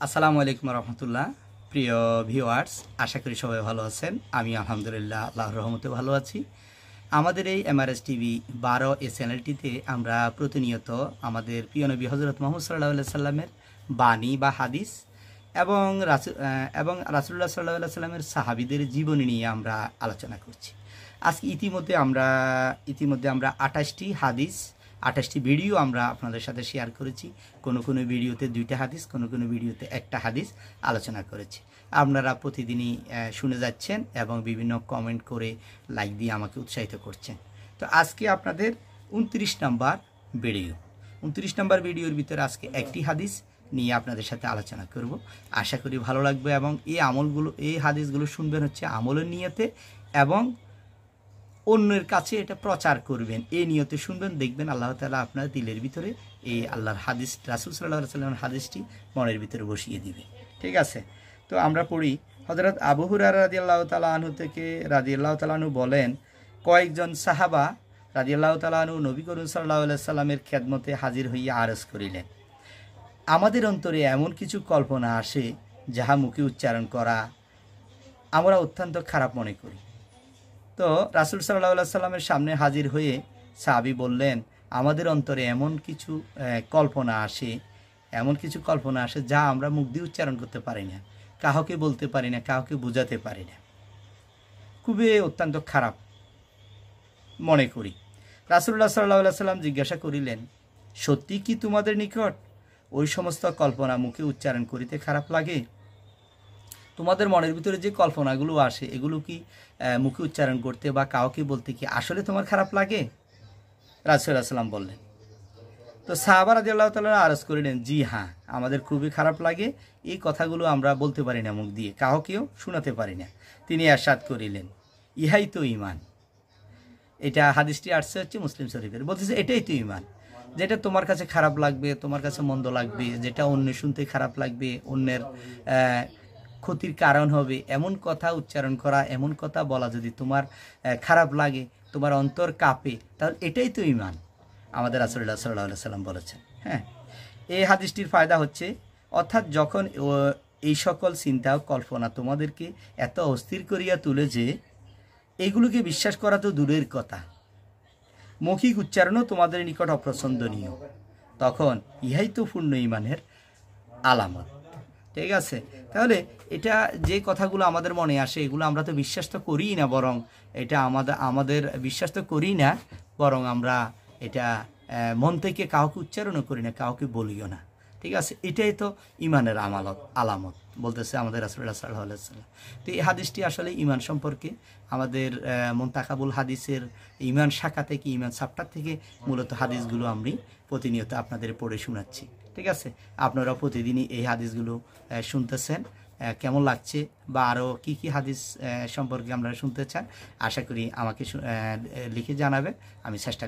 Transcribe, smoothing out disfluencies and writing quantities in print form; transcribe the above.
আসসালামু আলাইকুম রহমতুল্লাহ। প্রিয় ভিউয়ার্স, আশা করি সবাই ভালো আছেন। আমি আলহামদুলিল্লাহ আল্লাহর রহমতে ভালো আছি। আমাদের এই MRS টিভি 12 এই চ্যানেলটিতে আমরা প্রতিনিয়ত আমাদের প্রিয় নবী হজরত মুহাম্মদ সাল্লাল্লাহু আলাইহি সাল্লামের বাণী বা হাদিস এবং রাসূলুল্লাহ সাল্লাল্লাহু আলাইহি সাল্লামের সাহাবীদের জীবনী নিয়ে আমরা আলোচনা করছি। আজকে ইতিমধ্যে আমরা 28টি হাদিস 28টি ভিডিও আমরা আপনাদের সাথে শেয়ার করেছি। কোনো ভিডিওতে 2টা হাদিস, কোনো ভিডিওতে 1টা হাদিস আলোচনা করেছি। আপনারা প্রতিদিনই শুনে যাচ্ছেন এবং বিভিন্ন কমেন্ট করে লাইক দিয়ে আমাকে উৎসাহিত করছেন। তো আজকে আপনাদের 29 নম্বর ভিডিওর ভিতরে আজকে একটি হাদিস নিয়ে আপনাদের সাথে আলোচনা করব। আশা করি ভালো লাগবে এবং এই হাদিসগুলো শুনবেন হচ্ছে আমলের নিয়তে এবং অন্যের কাছে এটা প্রচার করবেন এই নিয়তে শুনবেন। দেখবেন আল্লাহ তাআলা আপনার দিলের ভিতরে এই আল্লাহর হাদিস, রাসূল সাল্লাল্লাহু আলাইহি ওয়াসাল্লামের হাদিসটি মনের ভিতরে বসিয়ে দিবে। ঠিক আছে, তো আমরা পড়ি। হযরত আবু হুরায়রা রাদিয়াল্লাহু তাআলা আনহু বলেন, কয়েকজন সাহাবা রাদিয়াল্লাহু তাআলা আনহু নবী করিম সাল্লাল্লাহু আলাইহি ওয়াসাল্লামের খেদমতে হাজির হইয়া আরজ করিলেন, আমাদের অন্তরে এমন কিছু কল্পনা আসে যাহা মুখে উচ্চারণ করা আমরা অত্যন্ত খারাপ মনে করি। তো রাসূল সাল্লাল্লাহু আলাইহি সাল্লামের সামনে হাজির হয়ে সাহাবী বললেন, আমাদের অন্তরে এমন কিছু কল্পনা আসে যা আমরা মুখ দিয়ে উচ্চারণ করতে পারি না, কাউকে বলতে পারি না, কাউকে বোঝাতে পারি না, খুবই অত্যন্ত খারাপ মনে করি। রাসূলুল্লাহ সাল্লাল্লাহু আলাইহি সাল্লাম জিজ্ঞাসা করিলেন, সত্যি কি তোমাদের নিকট ওই সমস্ত কল্পনা মুখে উচ্চারণ করিতে খারাপ লাগে? তোমাদের মনের ভিতরে যে কল্পনাগুলো আসে এগুলো কি মুখে উচ্চারণ করতে বা কাউকে বলতে কি আসলে তোমার খারাপ লাগে? রাসূলুল্লাহ সাল্লাল্লাহু আলাইহি ওয়াসাল্লাম বললেন। তো সাহাবা রাদিয়াল্লাহু তাআলা আরজ করিলেন, জি হ্যাঁ, আমাদের খুবই খারাপ লাগে, এই কথাগুলো আমরা বলতে পারি না মুখ দিয়ে, কাউকেও শোনাতে পারি না। তিনি ইরশাদ করিলেন, ইহাই তো ঈমান। এটা হাদিসটি আসছে হচ্ছে মুসলিম শরীফের। বলতেছে এটাই তো ঈমান, যেটা তোমার কাছে খারাপ লাগবে, তোমার কাছে মন্দ লাগবে, যেটা অন্য শুনতে খারাপ লাগবে, অন্যের ক্ষতির কারণ হবে, এমন কথা উচ্চারণ করা, এমন কথা বলা যদি তোমার খারাপ লাগে, তোমার অন্তর কাঁপে, তাহলে এটাই তো ঈমান। আমাদের রাসূলুল্লাহ সাল্লাল্লাহু আলাইহি ওয়াসাল্লাম বলেছেন। হ্যাঁ, এই হাদিসটির ফায়দা হচ্ছে, অর্থাৎ যখন এই সকল চিন্তা ও কল্পনা তোমাদেরকে এত অস্থির করিয়া তুলে যে এগুলোকে বিশ্বাস করা তো দূরের কথা, মৌখিক উচ্চারণও তোমাদের নিকট অপছন্দনীয়, তখন ইহাই তো পূর্ণ ঈমানের আলামত। ঠিক আছে, তাহলে এটা যে কথাগুলো আমাদের মনে আসে এগুলো আমরা তো বিশ্বাস তো করিই না, বরং এটা আমাদের বিশ্বাস তো করি না, বরং আমরা এটা মন থেকে কাউকে উচ্চারণও করি না, কাউকে বলিও না। ঠিক আছে, এটাই তো ঈমানের আলামত বলতেছে আমাদের রাসূলুল্লাহ সাল্লাল্লাহু আলাইহি ওয়াসাল্লাম। তো এই হাদিসটি আসলে ঈমান সম্পর্কে আমাদের মুনতাকাবুল হাদিসের ঈমান শাখা থেকে, ঈমান চ্যাপ্টার থেকে মূলত হাদিসগুলো আমি প্রতিনিয়ত আপনাদের পড়ে শোনাচ্ছি। ঠিক আছে, আপনারা প্রতিদিনই এই হাদিসগুলো শুনতেছেন। কেমন লাগছে বা আরও কী কী হাদিস সম্পর্কে আপনারা শুনতে চান, আশা করি আমাকে লিখে জানাবেন, আমি চেষ্টা